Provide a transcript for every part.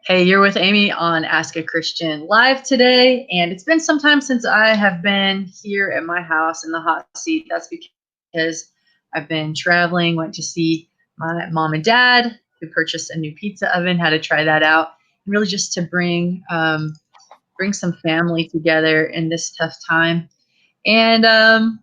Hey, you're with Amy on Ask a Christian Live today, and it's been some time since I have been here at my house in the hot seat. That's because I've been traveling, went to see my mom and dad, who purchased a new pizza oven, had to try that out, and really just to bring some family together in this tough time. And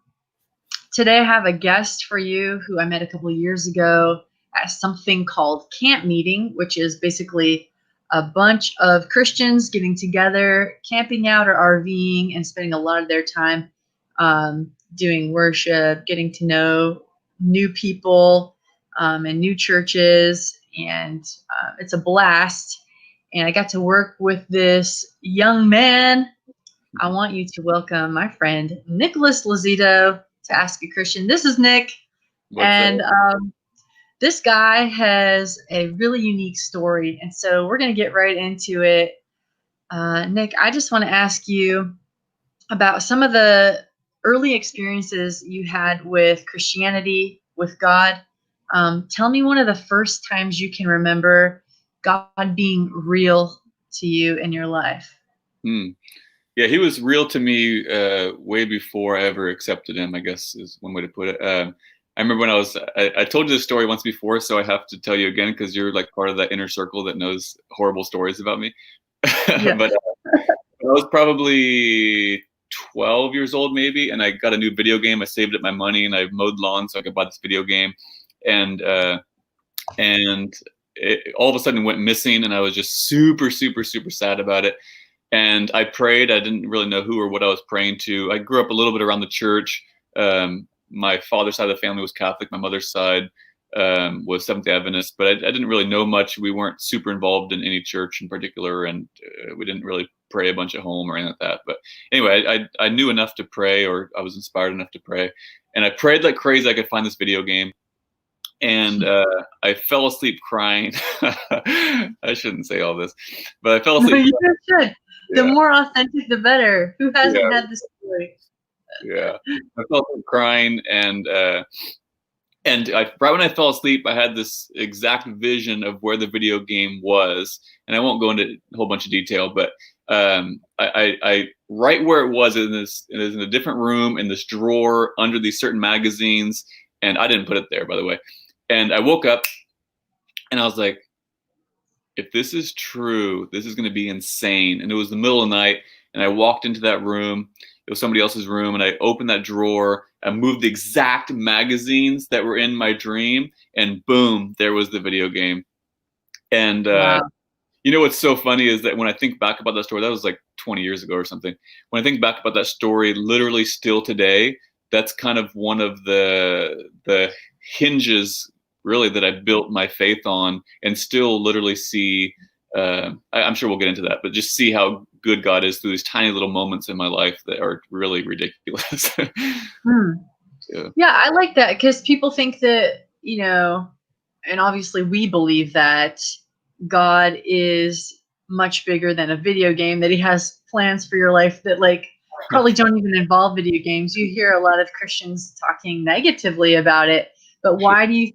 today I have a guest for you who I met a couple of years ago at something called Camp Meeting, which is basically a bunch of Christians getting together, camping out or RVing, and spending a lot of their time doing worship, getting to know new people and new churches. And it's a blast. And I got to work with this young man. I want you to welcome my friend, Nicholas Lozito, to Ask a Christian. This is Nick. And this guy has a really unique story. And so we're going to get right into it. Nick, I just want to ask you about some of the early experiences you had with Christianity, with God. Tell me one of the first times you can remember God being real to you in your life. Yeah, he was real to me way before I ever accepted him, I guess is one way to put it. I remember when I told you this story once before, so I have to tell you again because you're like part of that inner circle that knows horrible stories about me. Yeah. But I was probably 12 years old maybe, and I got a new video game. I saved up my money and I mowed lawns so I could buy this video game. And it all of a sudden went missing, and I was just super, super, super sad about it. And I prayed. I didn't really know who or what I was praying to. I grew up a little bit around the church. My father's side of the family was Catholic. My mother's side was Seventh-day Adventist, but I didn't really know much. We weren't super involved in any church in particular, and we didn't really pray a bunch at home or anything like that. But anyway, I knew enough to pray, or I was inspired enough to pray. And I prayed like crazy I could find this video game. And I fell asleep crying. I shouldn't say all this, but I fell asleep. No, you should. The more authentic, the better. Who hasn't had this story? Yeah, I fell asleep crying, and right when I fell asleep, I had this exact vision of where the video game was, and I won't go into a whole bunch of detail, but I right where it was it is in a different room in this drawer under these certain magazines, and I didn't put it there, by the way. And I woke up, and I was like, if this is true, this is going to be insane. And it was the middle of the night, and I walked into that room. It was somebody else's room, and I opened that drawer. I moved the exact magazines that were in my dream, and boom, there was the video game. And Wow. you know what's so funny is that when I think back about that story, that was like 20 years ago or something. When I think back about that story, literally still today, that's kind of one of the hinges really that I built my faith on, and still literally see, I'm sure we'll get into that, but just see how good God is through these tiny little moments in my life that are really ridiculous. Yeah, I like that because people think that, and obviously we believe that God is much bigger than a video game, that he has plans for your life that probably don't even involve video games. You hear a lot of Christians talking negatively about it. But why do you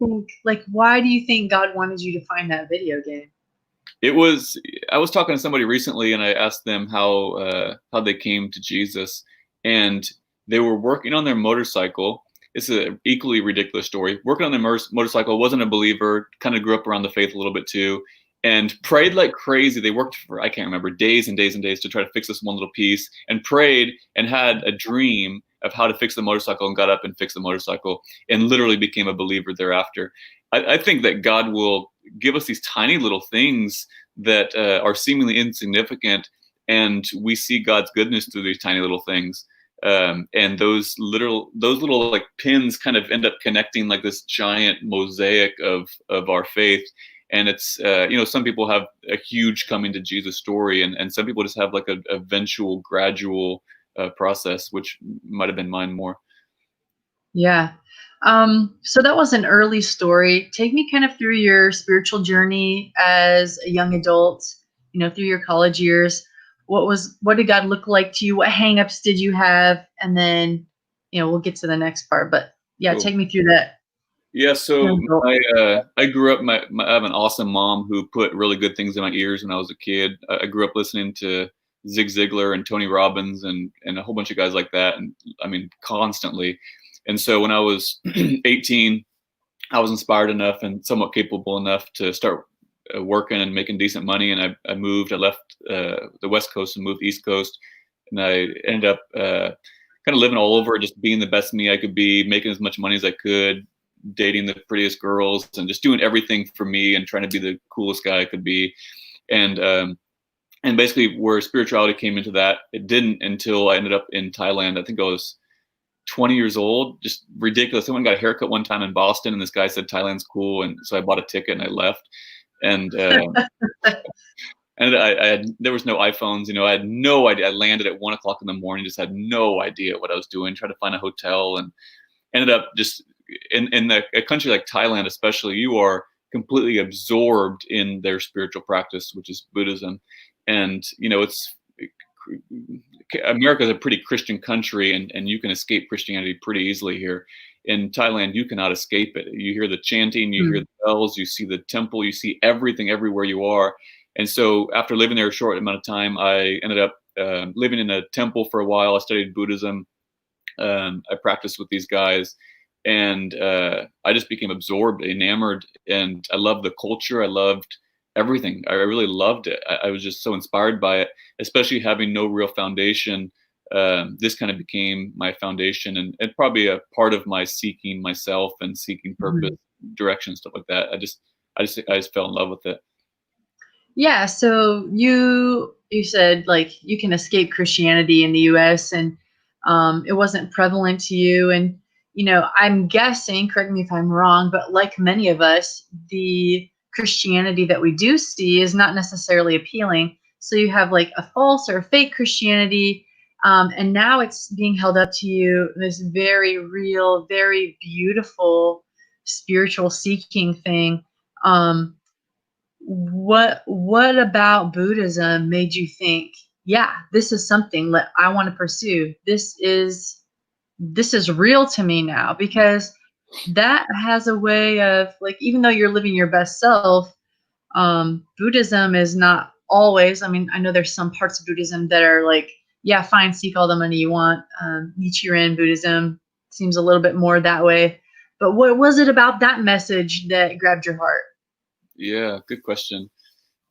think God wanted you to find that video game? I was talking to somebody recently, and I asked them how they came to Jesus, and they were working on their motorcycle. It's an equally ridiculous story. Working on their motorcycle, wasn't a believer, kind of grew up around the faith a little bit too, and prayed like crazy. They worked for, I can't remember, days and days and days to try to fix this one little piece, and prayed and had a dream of how to fix the motorcycle, and got up and fixed the motorcycle, and literally became a believer thereafter. I think that God will give us these tiny little things that are seemingly insignificant, and we see God's goodness through these tiny little things. And those little like pins kind of end up connecting like this giant mosaic of our faith. And it's some people have a huge coming to Jesus story, and some people just have like a eventual gradual process, which might have been mine more. Yeah. So that was an early story. Take me kind of through your spiritual journey as a young adult, through your college years. What did God look like to you? What hangups did you have? And then, we'll get to the next part, but yeah, Cool. Take me through that. Yeah, so I grew up. I have an awesome mom who put really good things in my ears when I was a kid. I grew up listening to Zig Ziglar and Tony Robbins and a whole bunch of guys like that, and I mean constantly. And so when I was 18, I was inspired enough and somewhat capable enough to start working and making decent money. And I moved. I left the West Coast and moved East Coast, and I ended up kind of living all over, just being the best me I could be, making as much money as I could, dating the prettiest girls, and just doing everything for me and trying to be the coolest guy I could be. And basically where spirituality came into that, it didn't until I ended up in Thailand. I think I was 20 years old, just ridiculous. Someone got a haircut one time in Boston, and this guy said Thailand's cool, and so I bought a ticket and I left. And and I had, there was no iPhones, I had no idea. I landed at 1 o'clock in the morning, just had no idea what I was doing. Tried to find a hotel, and ended up just in a country like Thailand, especially. You are completely absorbed in their spiritual practice, which is Buddhism, and it's America is a pretty Christian country, and you can escape Christianity pretty easily here. In Thailand, you cannot escape it. You hear the chanting, you hear the bells, you see the temple, you see everything everywhere you are. And so after living there a short amount of time, I ended up living in a temple for a while. I studied Buddhism. I practiced with these guys, and I just became absorbed, enamored, and I loved the culture. I loved everything. I really loved it. I was just so inspired by it, especially having no real foundation. This kind of became my foundation, and probably a part of my seeking myself and seeking purpose, direction, stuff like that. I just fell in love with it. Yeah, so you said like you can escape Christianity in the US, and it wasn't prevalent to you. And I'm guessing, correct me if I'm wrong, but like many of us, the Christianity that we do see is not necessarily appealing. So you have like a false or a fake Christianity, and now it's being held up to you, this very real, very beautiful spiritual seeking thing. What about Buddhism made you think, yeah, this is something that I want to pursue? This is real to me now? Because that has a way of, like, even though you're living your best self, Buddhism is not always. I mean, I know there's some parts of Buddhism that are like, yeah, fine, seek all the money you want. Nichiren Buddhism seems a little bit more that way. But what was it about that message that grabbed your heart? Yeah, good question.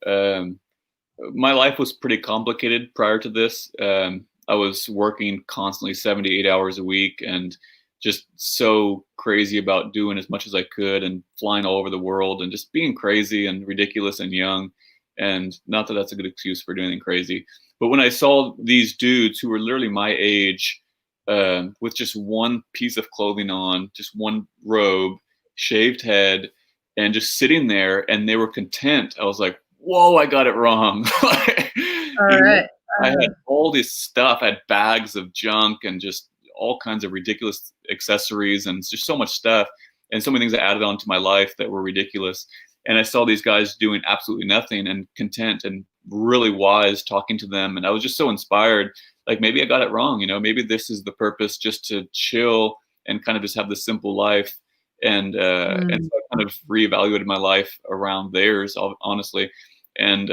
My life was pretty complicated prior to this. I was working constantly 78 hours a week, and just so crazy about doing as much as I could and flying all over the world and just being crazy and ridiculous and young. And not that that's a good excuse for doing anything crazy. But when I saw these dudes who were literally my age, with just one piece of clothing on, just one robe, shaved head, and just sitting there, and they were content, I was like, whoa, I got it wrong. All right. I had all this stuff. I had bags of junk and just all kinds of ridiculous accessories and just so much stuff, and so many things I added on to my life that were ridiculous. And I saw these guys doing absolutely nothing and content and really wise, talking to them. And I was just so inspired. Like, maybe I got it wrong. Maybe this is the purpose, just to chill and kind of just have this simple life. And so I kind of reevaluated my life around theirs, honestly, and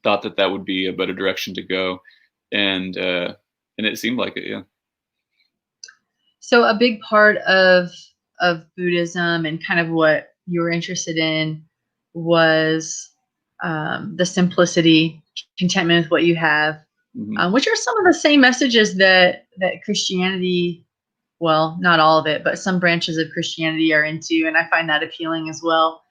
thought that would be a better direction to go. And it seemed like it, yeah. So a big part of Buddhism and kind of what you were interested in was the simplicity, contentment with what you have, which are some of the same messages that Christianity, well, not all of it, but some branches of Christianity are into, and I find that appealing as well.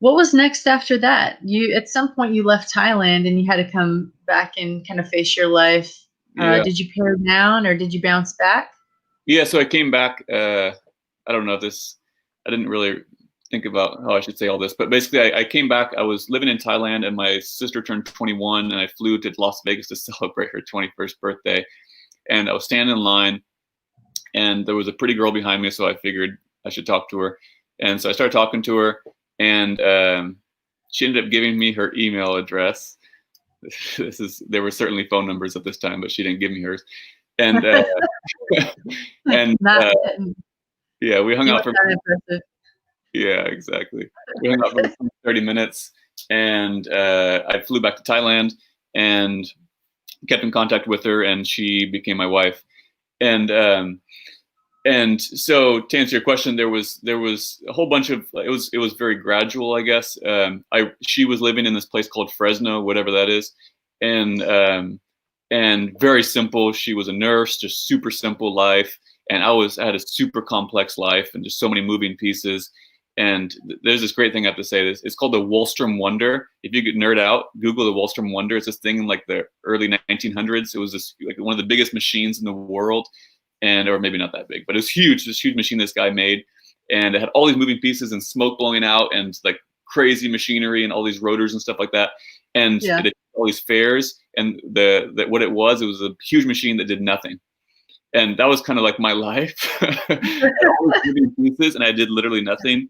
What was next after that? At some point you left Thailand and you had to come back and kind of face your life. Yeah. Did you pare down or did you bounce back? Yeah, so I came back. I don't know if I didn't really think about how I should say all this, but basically I came back. I was living in Thailand, and my sister turned 21, and I flew to Las Vegas to celebrate her 21st birthday. And I was standing in line, and there was a pretty girl behind me, so I figured I should talk to her. And so I started talking to her, and she ended up giving me her email address. There were certainly phone numbers at this time, but she didn't give me hers. And Yeah, we hung He out was for that impressive. yeah, exactly. We hung out for 30 minutes, and I flew back to Thailand and kept in contact with her, and she became my wife. And and so to answer your question, there was a whole bunch of it was very gradual, I guess. She was living in this place called Fresno, whatever that is, and very simple. She was a nurse, just super simple life, and I had a super complex life and just so many moving pieces. And there's this great thing I have to say. This it's called the Wallstrom Wonder. If you could nerd out, Google the Wallstrom Wonder. It's this thing in like the early 1900s. It was this like one of the biggest machines in the world, and or maybe not that big, but it was huge. This huge machine this guy made, and it had all these moving pieces and smoke blowing out and like crazy machinery and all these rotors and stuff like that. And Yeah. it had all these fairs, and what it was a huge machine that did nothing. And that was kind of like my life. All these moving pieces, and I did literally nothing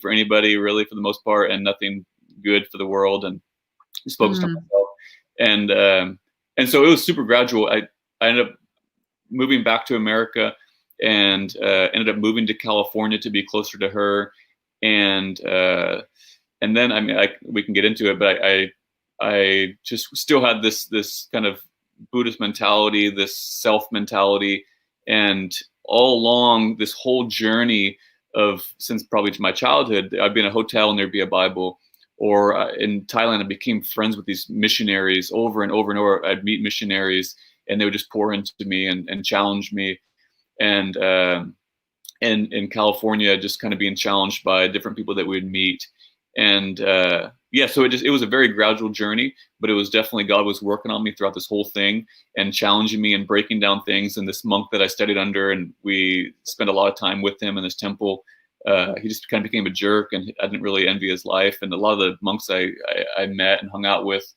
for anybody really for the most part, and nothing good for the world, and just focused on Mm. myself. And so it was super gradual. I ended up moving back to America, and ended up moving to California to be closer to her. And then I mean we can get into it, but I just still had this kind of Buddhist mentality, this self mentality, and all along this whole journey of since probably my childhood, I'd be in a hotel and there'd be a Bible. Or in Thailand, I became friends with these missionaries over and over and over. I'd meet missionaries, and they would just pour into me and challenge me. And in California, just kind of being challenged by different people that we'd meet. And yeah, so it was a very gradual journey, but it was definitely God was working on me throughout this whole thing and challenging me and breaking down things. And this monk that I studied under, and we spent a lot of time with him in this temple. He just kind of became a jerk, and I didn't really envy his life. And a lot of the monks I met and hung out with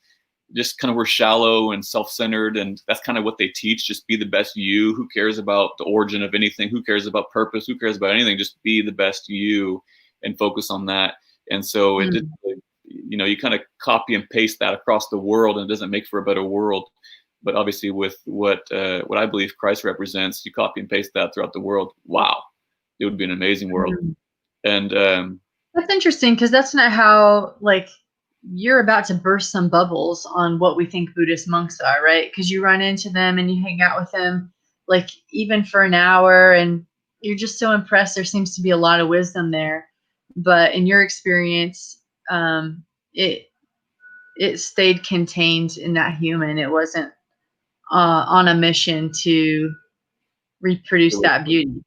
just kind of were shallow and self-centered, and that's kind of what they teach. Just be the best you. Who cares about the origin of anything? Who cares about purpose? Who cares about anything? Just be the best you and focus on that. And so it did, you kind of copy and paste that across the world, and it doesn't make for a better world. But obviously with what I believe Christ represents, you copy and paste that throughout the world. Wow, it would be an amazing world. And That's interesting, because that's not how, like, you're about to burst some bubbles on what we think Buddhist monks are, right? Because you run into them and you hang out with them, like, even for an hour, and you're just so impressed. There seems to be a lot of wisdom there. But in your experience, it stayed contained in that human. It wasn't on a mission to reproduce that beauty.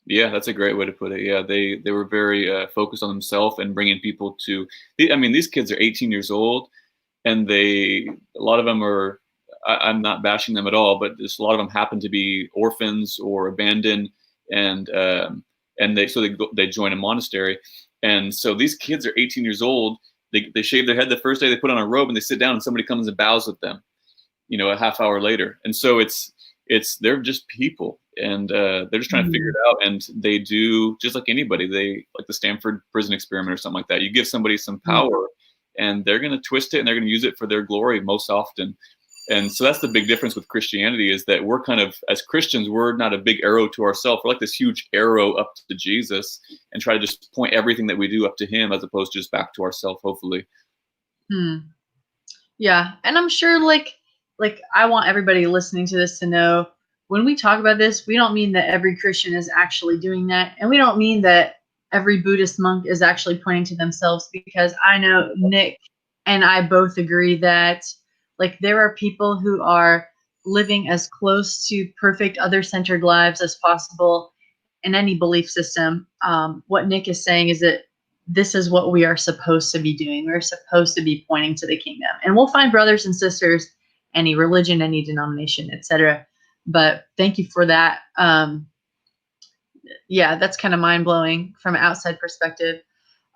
yeah, that's a great way to put it. Yeah, they were very focused on themselves and bringing people to. I mean, these kids are 18 years old, and a lot of them are. I'm not bashing them at all, but just a lot of them happen to be orphans or abandoned, and they join a monastery, and so these kids are 18 years old. They shave their head the first day, they put on a robe, and they sit down, and somebody comes and bows with them, a half hour later. And so they're just people, and they're just trying to figure it out. And they do just like anybody. They like the Stanford prison experiment or something like that. You give somebody some power, and they're going to twist it, and they're going to use it for their glory most often. And so that's the big difference with Christianity, is that we're kind of, as Christians, we're not a big arrow to ourselves. We're like this huge arrow up to Jesus, and try to just point everything that we do up to him, as opposed to just back to ourselves, hopefully. Yeah. And I'm sure, like I want everybody listening to this to know, when we talk about this, we don't mean that every Christian is actually doing that. And we don't mean that every Buddhist monk is actually pointing to themselves, because I know Nick and I both agree that, like, there are people who are living as close to perfect other-centered lives as possible in any belief system. What Nick is saying is that this is what we are supposed to be doing. We're supposed to be pointing to the kingdom, and we'll find brothers and sisters, any religion, any denomination, etc. But thank you for that. Yeah, that's kind of mind-blowing from an outside perspective.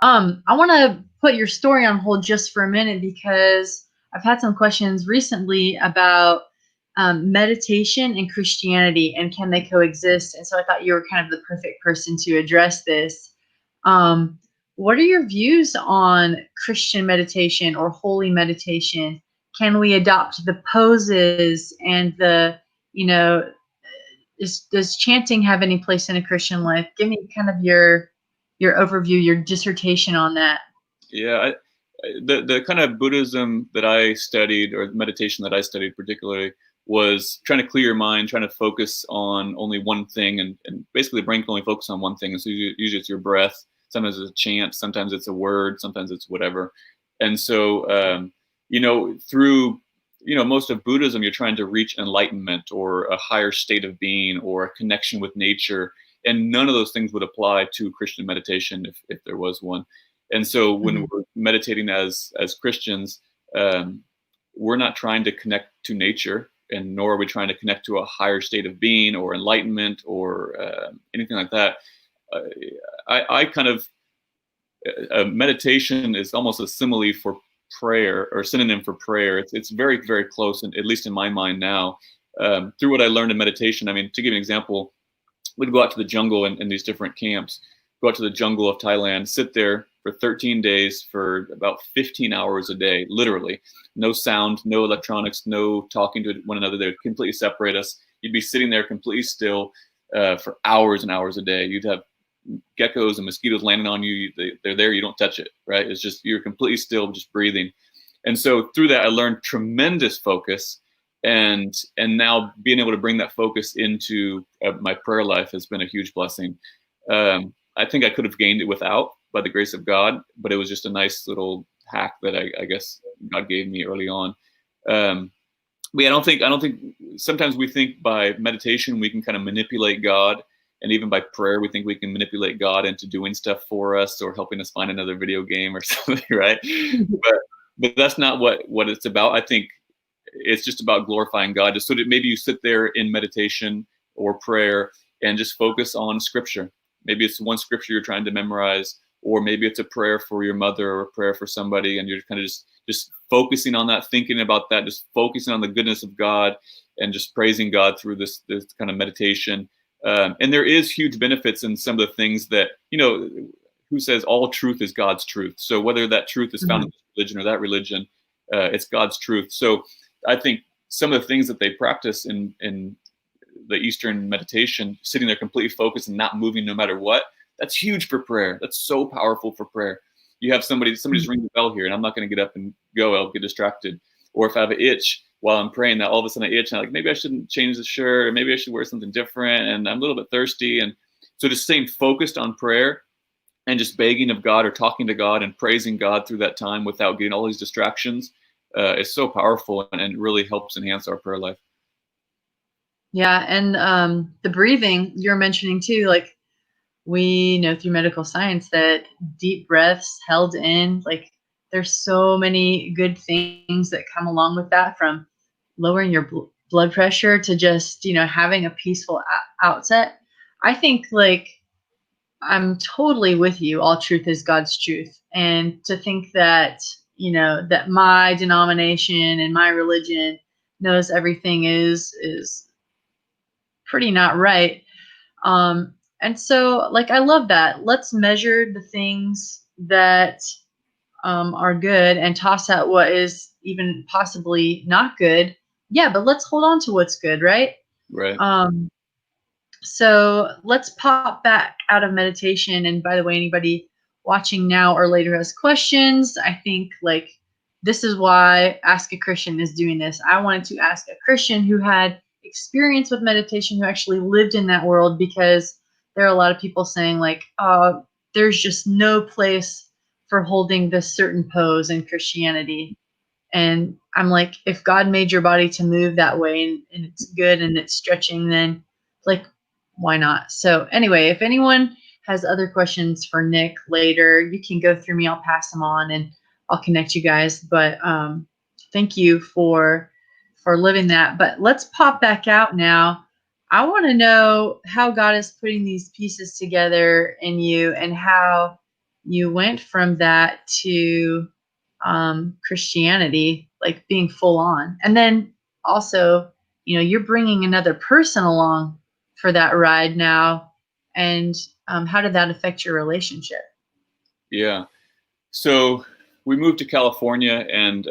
I want to put your story on hold just for a minute, because I've had some questions recently about meditation and Christianity, and can they coexist? And so I thought you were kind of the perfect person to address this. What are your views on Christian meditation or holy meditation? Can we adopt the poses and the, does chanting have any place in a Christian life? Give me kind of your overview, your dissertation on that. Yeah, the kind of Buddhism that I studied, or meditation that I studied particularly, was trying to clear your mind, trying to focus on only one thing, and basically the brain can only focus on one thing. And so usually it's your breath. Sometimes it's a chant, sometimes it's a word, sometimes it's whatever. And so, through most of Buddhism, you're trying to reach enlightenment or a higher state of being or a connection with nature. And none of those things would apply to Christian meditation if there was one. And so when we're meditating as Christians, we're not trying to connect to nature, and nor are we trying to connect to a higher state of being or enlightenment or anything like that. I kind of meditation is almost a simile for prayer, or synonym for prayer. It's very, very close, and at least in my mind now, through what I learned in meditation. I mean, to give you an example, we'd go out to the jungle in these different camps, go out to the jungle of Thailand, sit there for 13 days for about 15 hours a day, literally. No sound, no electronics, no talking to one another. They would completely separate us. You'd be sitting there completely still for hours and hours a day. You'd have geckos and mosquitoes landing on you. They're there, you don't touch it, right? It's just, you're completely still, just breathing. And so through that, I learned tremendous focus. And now being able to bring that focus into my prayer life has been a huge blessing. I think I could have gained it without, by the grace of God, but it was just a nice little hack that I guess God gave me early on. But yeah, I don't think sometimes we think by meditation we can kind of manipulate God, and even by prayer we think we can manipulate God into doing stuff for us or helping us find another video game or something, right? But that's not what it's about. I think it's just about glorifying God. Just so that maybe you sit there in meditation or prayer and just focus on scripture. Maybe it's one scripture you're trying to memorize, or maybe it's a prayer for your mother or a prayer for somebody, and you're kind of just focusing on that, thinking about that, just focusing on the goodness of God and just praising God through this kind of meditation. And there is huge benefits in some of the things that, who says all truth is God's truth. So whether that truth is found in this religion or that religion, it's God's truth. So I think some of the things that they practice in the Eastern meditation, sitting there completely focused and not moving no matter what, that's huge for prayer. That's so powerful for prayer. You have somebody's ringing the bell here, and I'm not going to get up and go. I'll get distracted. Or if I have an itch while I'm praying, that all of a sudden I itch, and I'm like, maybe I shouldn't change the shirt, or maybe I should wear something different, and I'm a little bit thirsty. And so just staying focused on prayer and just begging of God or talking to God and praising God through that time without getting all these distractions is so powerful, and really helps enhance our prayer life. Yeah, and the breathing you're mentioning too, like, we know through medical science that deep breaths held in, like, there's so many good things that come along with that, from lowering your blood pressure to just, having a peaceful outset. I think, like, I'm totally with you. All truth is God's truth. And to think that, that my denomination and my religion knows everything is pretty not right. And so, like, I love that. Let's measure the things that are good and toss out what is even possibly not good. Yeah, but let's hold on to what's good, right? Right. So let's pop back out of meditation. And by the way, anybody watching now or later has questions, I think, like, this is why Ask a Christian is doing this. I wanted to ask a Christian who had experience with meditation, who actually lived in that world, because there are a lot of people saying, like, there's just no place for holding this certain pose in Christianity. And I'm like, if God made your body to move that way, and it's good and it's stretching, then, like, why not? So anyway, if anyone has other questions for Nick later, you can go through me. I'll pass them on and I'll connect you guys. But thank you for living that. But let's pop back out now. I want to know how God is putting these pieces together in you, and how you went from that to Christianity, like being full on. And then also, you're bringing another person along for that ride now. And how did that affect your relationship? Yeah. So we moved to California, and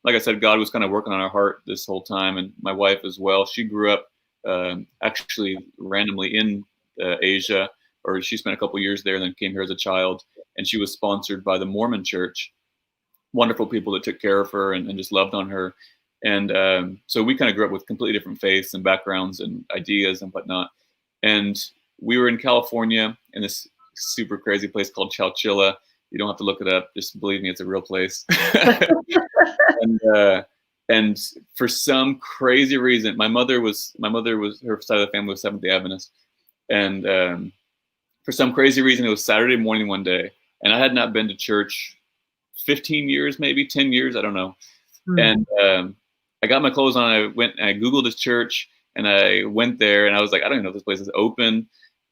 like I said, God was kind of working on our heart this whole time, and my wife as well. She grew up actually randomly in Asia, or she spent a couple years there and then came here as a child. And she was sponsored by the Mormon Church. Wonderful people that took care of her and just loved on her. And so we kind of grew up with completely different faiths and backgrounds and ideas and whatnot. And we were in California in this super crazy place called Chowchilla. You don't have to look it up. Just believe me, it's a real place. And for some crazy reason, my mother was her side of the family was Seventh-day Adventist. And for some crazy reason, it was Saturday morning one day. And I had not been to church 15 years, maybe 10 years. I don't know. And I got my clothes on. I went and I Googled this church and I went there and I was like, I don't even know if this place is open.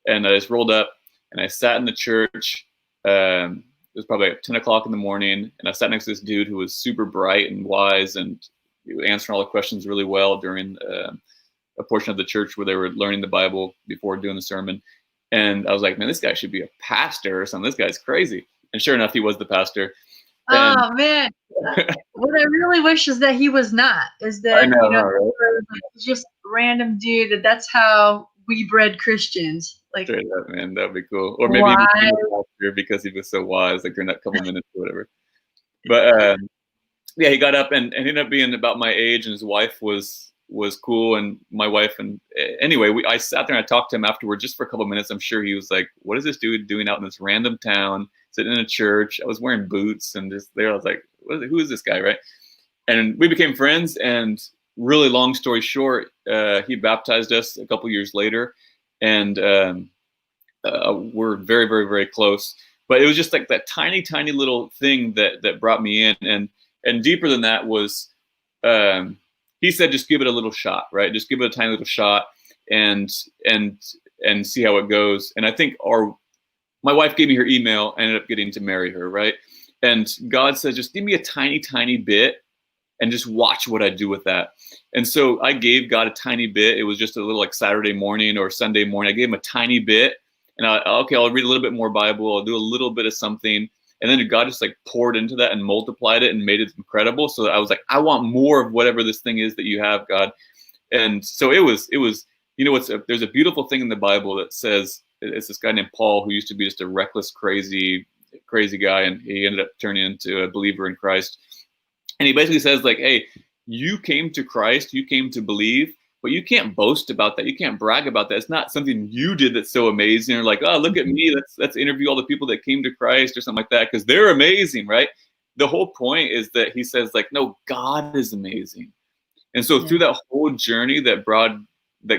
And I just rolled up and I sat in the church. It was probably like 10 o'clock in the morning. And I sat next to this dude who was super bright and wise and answering all the questions really well during a portion of the church where they were learning the Bible before doing the sermon. And I was like, man, this guy should be a pastor or something. This guy's crazy. And sure enough, he was the pastor. And oh man, what I really wish is that he was not. Is that I know, right? just random dude. That's how we bred Christians. Like, straight up, man, that'd be cool. Or maybe he was a pastor because he was so wise, like during that couple minutes or whatever. But yeah, he got up and ended up being about my age, and his wife was cool, and my wife, and anyway, I sat there and I talked to him afterward just for a couple of minutes. I'm sure he was like, what is this dude doing out in this random town, sitting in a church? I was wearing boots and just there. I was like, who is this guy, right? And we became friends, and really long story short, he baptized us a couple years later, and we're very, very, very close. But it was just like that tiny, tiny little thing that brought me in, and deeper than that was, he said, just give it a little shot, right? Just give it a tiny little shot and see how it goes. And I think my wife gave me her email. I ended up getting to marry her, right? And God says, just give me a tiny, tiny bit and just watch what I do with that. And so I gave God a tiny bit. It was just a little like Saturday morning or Sunday morning. I gave him a tiny bit, and I'll read a little bit more Bible. I'll do a little bit of something. And then God just like poured into that and multiplied it and made it incredible. So I was like, I want more of whatever this thing is that you have, God. And so it was, you know, there's a beautiful thing in the Bible that says, it's this guy named Paul who used to be just a reckless, crazy guy. And he ended up turning into a believer in Christ. And he basically says like, hey, you came to Christ, you came to believe, but you can't boast about that. You can't brag about that. It's not something you did that's so amazing. Or like, oh, look at me. Let's interview all the people that came to Christ or something like that, because they're amazing, right? The whole point is that he says like, no, God is amazing. And so through that whole journey that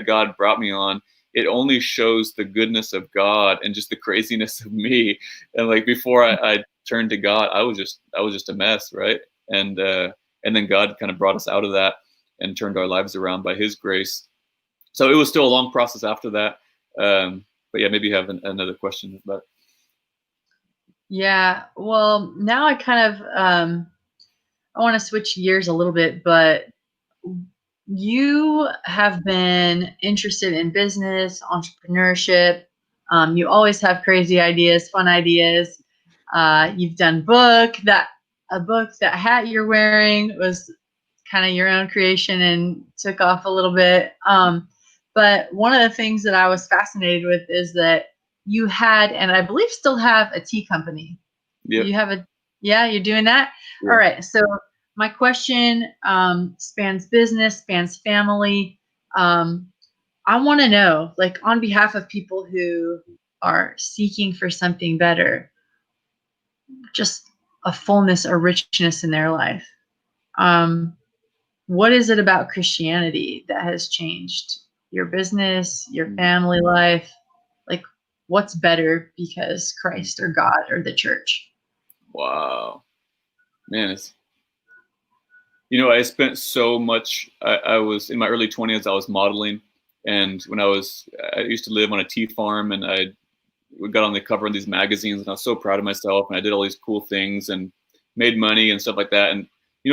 God brought me on, it only shows the goodness of God and just the craziness of me. And like before I turned to God, I was just a mess, right? And then God kind of brought us out of that and turned our lives around by his grace. So it was still a long process after that. But yeah, maybe you have another question about it. Yeah, well, now I kind of, I want to switch gears a little bit, but you have been interested in business, entrepreneurship. You always have crazy ideas, fun ideas. You've done a book, that hat you're wearing was kind of your own creation and took off a little bit. But one of the things that I was fascinated with is that you had, and I believe still have, a tea company. Yep. You're doing that? Yeah. All right. So my question spans business, spans family. I want to know, like, on behalf of people who are seeking for something better, just a fullness or richness in their life. What is it about Christianity that has changed your business, your family life? Like, what's better because Christ or God or the church? Wow, man, I spent so much. I was in my early 20s. I was modeling, and when I used to live on a tea farm, and we got on the cover of these magazines, and I was so proud of myself, and I did all these cool things and made money and stuff like that. And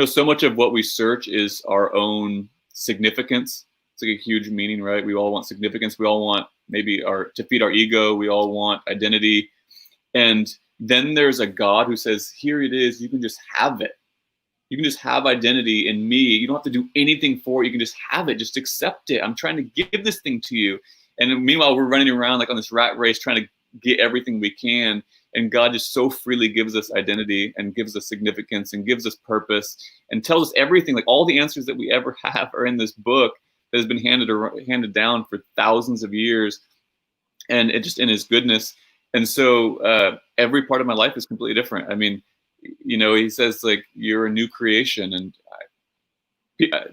so much of what we search is our own significance. It's like a huge meaning, right? We all want significance. We all want maybe to feed our ego. We all want identity. And then there's a God who says, here it is. You can just have it. You can just have identity in me. You don't have to do anything for it. You can just have it. Just accept it. I'm trying to give this thing to you. And meanwhile, we're running around like on this rat race trying to get everything we can. And God just so freely gives us identity and gives us significance and gives us purpose and tells us everything. Like all the answers that we ever have are in this book that has been handed down for thousands of years. And it just in his goodness. And so every part of my life is completely different. I mean, you know, he says like, you're a new creation. And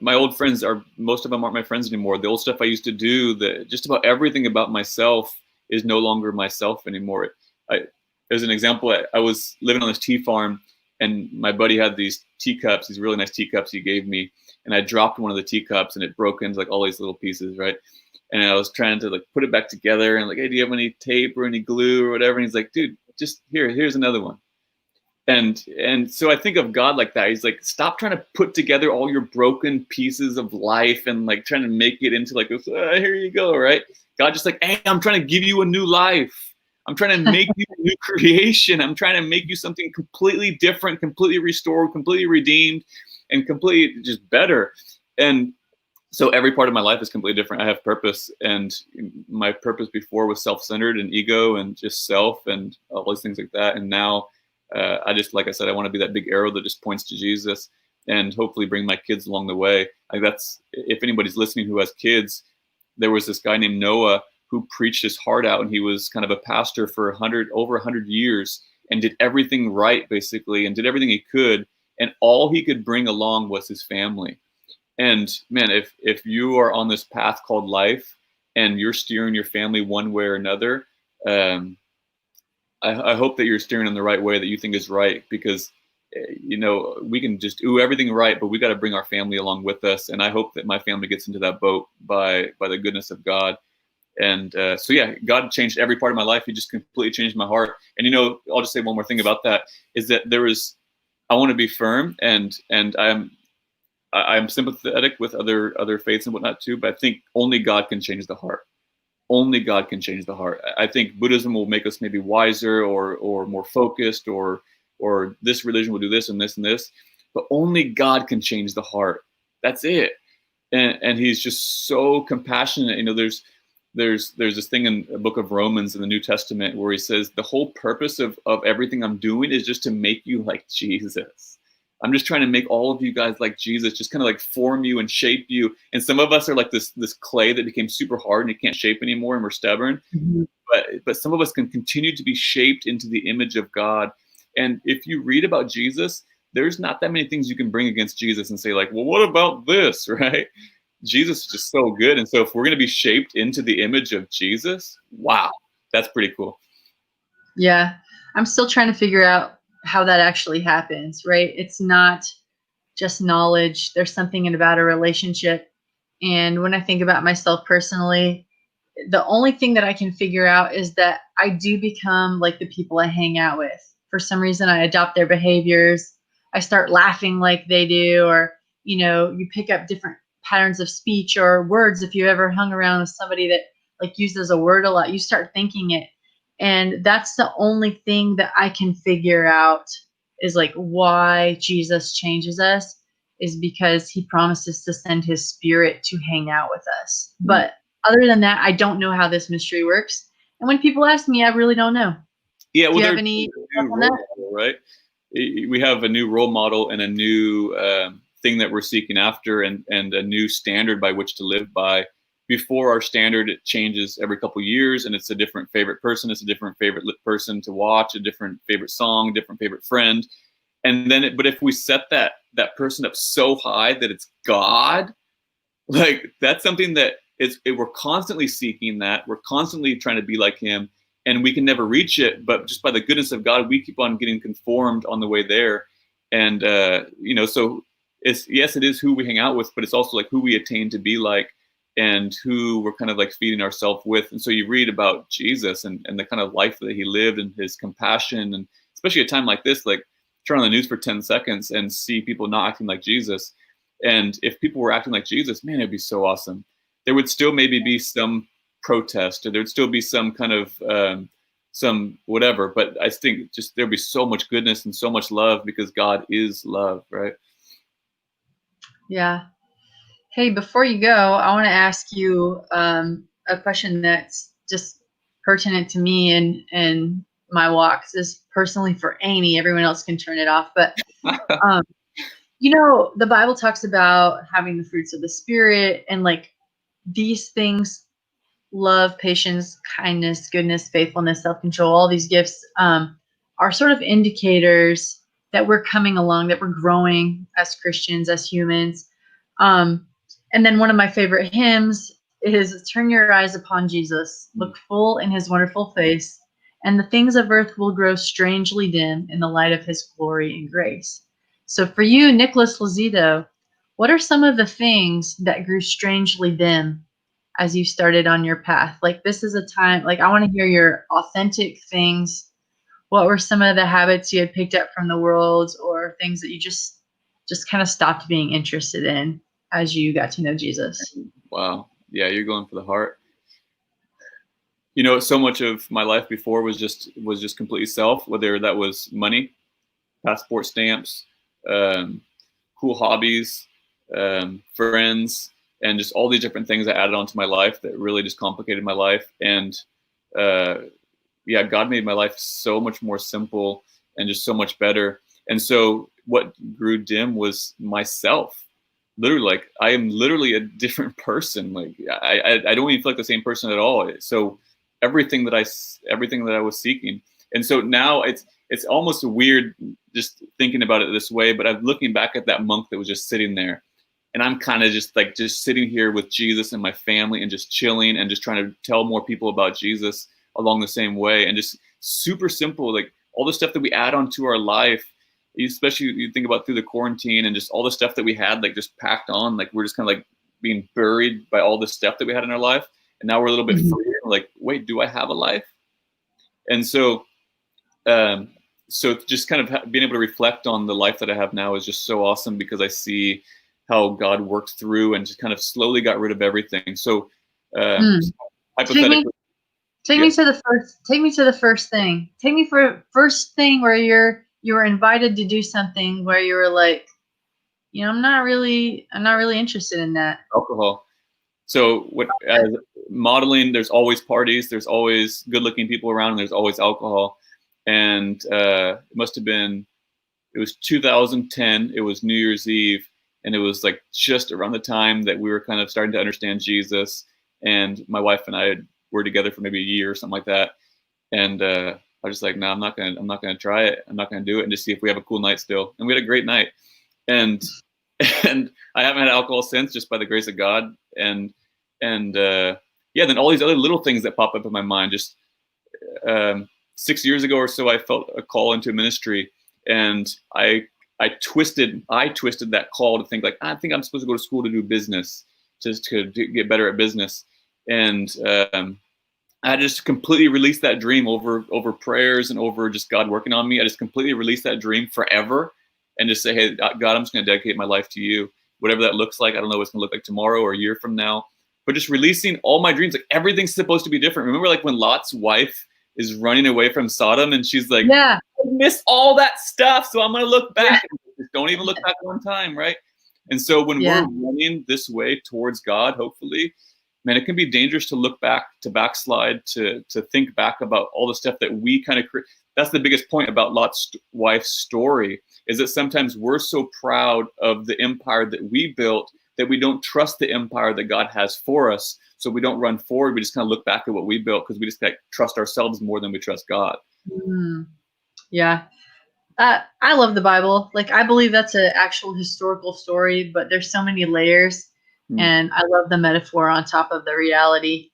my old friends most of them aren't my friends anymore. The old stuff I used to do, just about everything about myself is no longer myself anymore. As an example, I was living on this tea farm and my buddy had these teacups, these really nice teacups he gave me. And I dropped one of the teacups and it broke into like all these little pieces, right? And I was trying to like put it back together and like, hey, do you have any tape or any glue or whatever? And he's like, dude, just here's another one. And so I think of God like that. He's like, stop trying to put together all your broken pieces of life and like trying to make it into like, here you go, right? God just like, hey, I'm trying to give you a new life. I'm trying to make you a new creation. I'm trying to make you something completely different, completely restored, completely redeemed, and completely just better. And so every part of my life is completely different. I have purpose, and my purpose before was self-centered and ego and just self and all those things like that. And now I just, like I said, I want to be that big arrow that just points to Jesus and hopefully bring my kids along the way. Like that's, if anybody's listening who has kids, there was this guy named Noah who preached his heart out, and he was kind of a pastor for over 100 years and did everything right, basically, and did everything he could. And all he could bring along was his family. And man, if you are on this path called life and you're steering your family one way or another, I hope that you're steering in the right way that you think is right, because you know, we can just do everything right, but we got to bring our family along with us. And I hope that my family gets into that boat by the goodness of God. And so yeah, God changed every part of my life. He just completely changed my heart. And you know, I'll just say one more thing about that is that I want to be firm, and I'm sympathetic with other faiths and whatnot too, but I think only God can change the heart. Only God can change the heart. I think Buddhism will make us maybe wiser or more focused, or this religion will do this and this and this, but only God can change the heart. That's it. And he's just so compassionate. You know, there's this thing in the book of Romans in the New Testament where he says the whole purpose of everything I'm doing is just to make you like Jesus. I'm just trying to make all of you guys like Jesus, just kind of like form you and shape you. And some of us are like this clay that became super hard and you can't shape anymore, and we're stubborn. Mm-hmm. But some of us can continue to be shaped into the image of God. And if you read about Jesus, there's not that many things you can bring against Jesus and say like, well, what about this, right? Jesus is just so good. And so if we're going to be shaped into the image of Jesus, wow, that's pretty cool. Yeah, I'm still trying to figure out how that actually happens, right? It's not just knowledge. There's something about a relationship. And when I think about myself personally, the only thing that I can figure out is that I do become like the people I hang out with. For some reason, I adopt their behaviors. I start laughing like they do, or, you know, you pick up different patterns of speech or words. If you ever hung around with somebody that like uses a word a lot, you start thinking it. And that's the only thing that I can figure out is like why Jesus changes us is because he promises to send his spirit to hang out with us. Mm-hmm. But other than that, I don't know how this mystery works. And when people ask me, I really don't know. Yeah, well, do you have any role model, right? We have a new role model and a new thing that we're seeking after, and a new standard by which to live by. Before, our standard, it changes every couple of years, and it's a different favorite person, it's a different favorite person to watch, a different favorite song, different favorite friend. And then, but if we set that person up so high that it's God, like that's something that we're constantly seeking that. We're constantly trying to be like him, and we can never reach it. But just by the goodness of God, we keep on getting conformed on the way there. And, you know, so yes, it is who we hang out with, but it's also like who we attain to be like, and who we're kind of like feeding ourselves with. And so you read about Jesus and the kind of life that he lived and his compassion, and especially at a time like this, like turn on the news for 10 seconds and see people not acting like Jesus. And if people were acting like Jesus, man, it'd be so awesome. There would still maybe be some protest, or there'd still be some kind of some whatever. But I think just there'd be so much goodness and so much love because God is love, right? Yeah. Hey, before you go, I want to ask you a question that's just pertinent to me and my walks. This is personally for Amy. Everyone else can turn it off. But um, the Bible talks about having the fruits of the Spirit, and like these things, love, patience, kindness, goodness, faithfulness, self-control, all these gifts are sort of indicators that we're coming along, that we're growing as Christians, as humans. And then one of my favorite hymns is "Turn your eyes upon Jesus, look full in his wonderful face, and the things of earth will grow strangely dim in the light of his glory and grace." So for you, Nicholas Lozito, what are some of the things that grew strangely dim as you started on your path? Like, this is a time, like, I want to hear your authentic things. What were some of the habits you had picked up from the world, or things that you just kind of stopped being interested in as you got to know Jesus? Wow. Yeah, you're going for the heart. So much of my life before was just completely self, whether that was money, passport stamps, um, cool hobbies, friends, and just all these different things I added onto my life that really just complicated my life. And yeah, God made my life so much more simple and just so much better. And so what grew dim was myself. Literally, like, I am literally a different person. Like, I don't even feel like the same person at all. So everything that I was seeking. And so now it's almost weird just thinking about it this way, but I'm looking back at that monk that was just sitting there, and I'm kind of just sitting here with Jesus and my family and just chilling and just trying to tell more people about Jesus along the same way, and just super simple, like all the stuff that we add onto our life, especially you think about through the quarantine and just all the stuff that we had like just packed on, like we're just kind of like being buried by all the stuff that we had in our life, and now we're a little bit free, like, wait, do I have a life? And so so just kind of being able to reflect on the life that I have now is just so awesome, because I see how God works through and just kind of slowly got rid of everything. So hypothetically, Take me to the first thing. Take me for first thing where you were invited to do something where you were like, I'm not really interested in that. alcohol. So as modeling, there's always parties, there's always good-looking people around, and there's always alcohol. And it was 2010. It was New Year's Eve, and it was like just around the time that we were kind of starting to understand Jesus. And my wife and I were together for maybe a year or something like that. And I was just like, no, I'm not gonna try it. I'm not gonna do it, and just see if we have a cool night still. And we had a great night. And and I haven't had alcohol since, just by the grace of God. And yeah, then all these other little things that pop up in my mind. Just 6 years ago or so, I felt a call into ministry, and I twisted that call to think like, I think I'm supposed to go to school to do business, just to get better at business. And I just completely released that dream over prayers and over just God working on me. I just completely released that dream forever, and just say, hey, God, I'm just going to dedicate my life to you, whatever that looks like. I don't know what it's going to look like tomorrow or a year from now, but just releasing all my dreams. Like, everything's supposed to be different. Remember, like when Lot's wife is running away from Sodom, and she's like, yeah, I missed all that stuff, so I'm going to look back. Yeah. Don't even look back one time, right? And so when we're running this way towards God, hopefully, man, it can be dangerous to look back, to backslide, to think back about all the stuff that we kind of create. That's the biggest point about Lot's wife's story, is that sometimes we're so proud of the empire that we built that we don't trust the empire that God has for us. So we don't run forward. We just kind of look back at what we built, because we just like trust ourselves more than we trust God. Yeah. I love the Bible. Like, I believe that's an actual historical story, but there's so many layers, and I love the metaphor on top of the reality.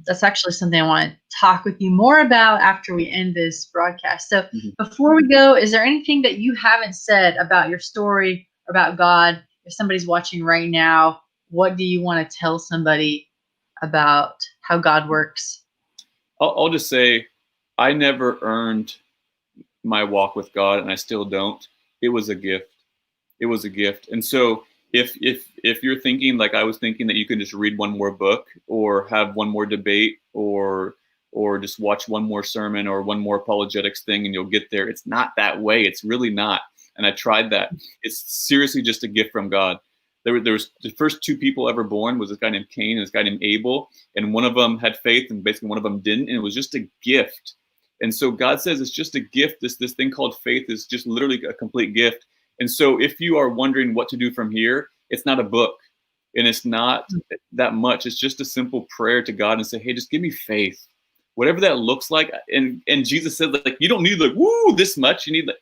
That's actually something I want to talk with you more about after we end this broadcast. So before we go, is there anything that you haven't said about your story, about God? If somebody's watching right now, what do you want to tell somebody about how God works? I'll just say, I never earned my walk with God, and I still don't. It was a gift. It was a gift. And so if you're thinking like I was thinking, that you can just read one more book or have one more debate or just watch one more sermon or one more apologetics thing and you'll get there, it's not that way. It's really not. And I tried that. It's seriously just a gift from God. There was the first two people ever born was this guy named Cain and this guy named Abel, and one of them had faith and basically one of them didn't, and it was just a gift. And so God says it's just a gift. This thing called faith is just literally a complete gift. And so if you are wondering what to do from here, it's not a book and it's not that much. It's just a simple prayer to God and say, hey, just give me faith, whatever that looks like. And Jesus said, like, you don't need like, woo, this much. You need like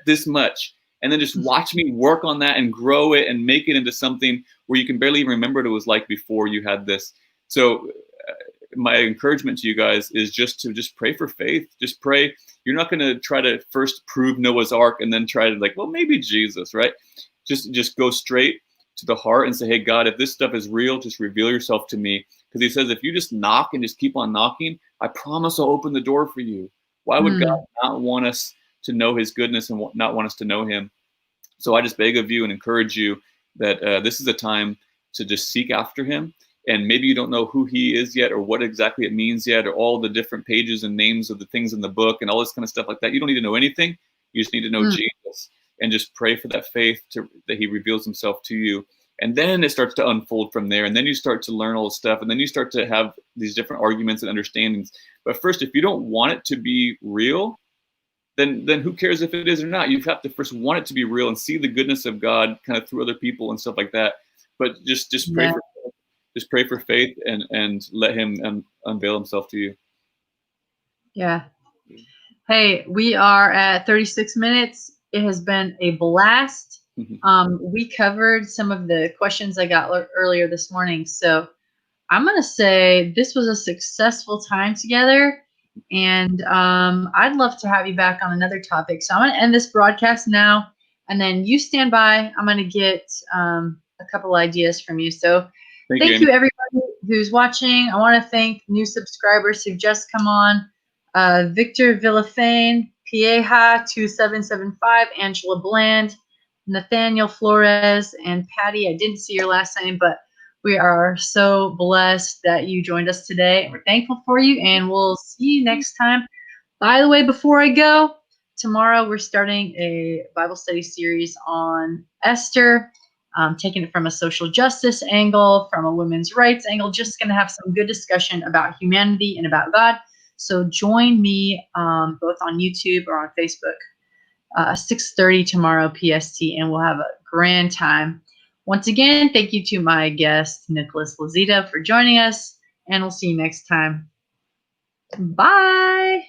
this much. And then just watch me work on that and grow it and make it into something where you can barely even remember what it was like before you had this. So my encouragement to you guys is just to pray for faith. Just pray. You're not going to try to first prove Noah's Ark and then try to like, well, maybe Jesus, right? Just go straight to the heart and say, hey, God, if this stuff is real, just reveal yourself to me. Because he says, if you just knock and just keep on knocking, I promise I'll open the door for you. Why would God not want us to know his goodness and not want us to know him? So I just beg of you and encourage you that this is a time to just seek after him. And maybe you don't know who he is yet or what exactly it means yet or all the different pages and names of the things in the book and all this kind of stuff like that. You don't need to know anything. You just need to know Jesus and just pray for that faith that he reveals himself to you. And then it starts to unfold from there. And then you start to learn all this stuff. And then you start to have these different arguments and understandings. But first, if you don't want it to be real, then who cares if it is or not? You have to first want it to be real and see the goodness of God kind of through other people and stuff like that. But just pray for just pray for faith and let him unveil himself to you. Yeah. Hey, we are at 36 minutes. It has been a blast. We covered some of the questions I got earlier this morning. So I'm going to say this was a successful time together. And I'd love to have you back on another topic. So I'm going to end this broadcast now. And then you stand by. I'm going to get a couple ideas from you. So thank you, everybody who's watching. I want to thank new subscribers who've just come on. Victor Villafane, Pieja 2775, Angela Bland, Nathaniel Flores, and Patty. I didn't see your last name, but we are so blessed that you joined us today. We're thankful for you, and we'll see you next time. By the way, before I go, tomorrow we're starting a Bible study series on Esther, taking it from a social justice angle, from a women's rights angle, just going to have some good discussion about humanity and about God. So join me both on YouTube or on Facebook, 6:30 tomorrow PST, and we'll have a grand time. Once again, thank you to my guest, Nicholas Lozito, for joining us, and we'll see you next time. Bye.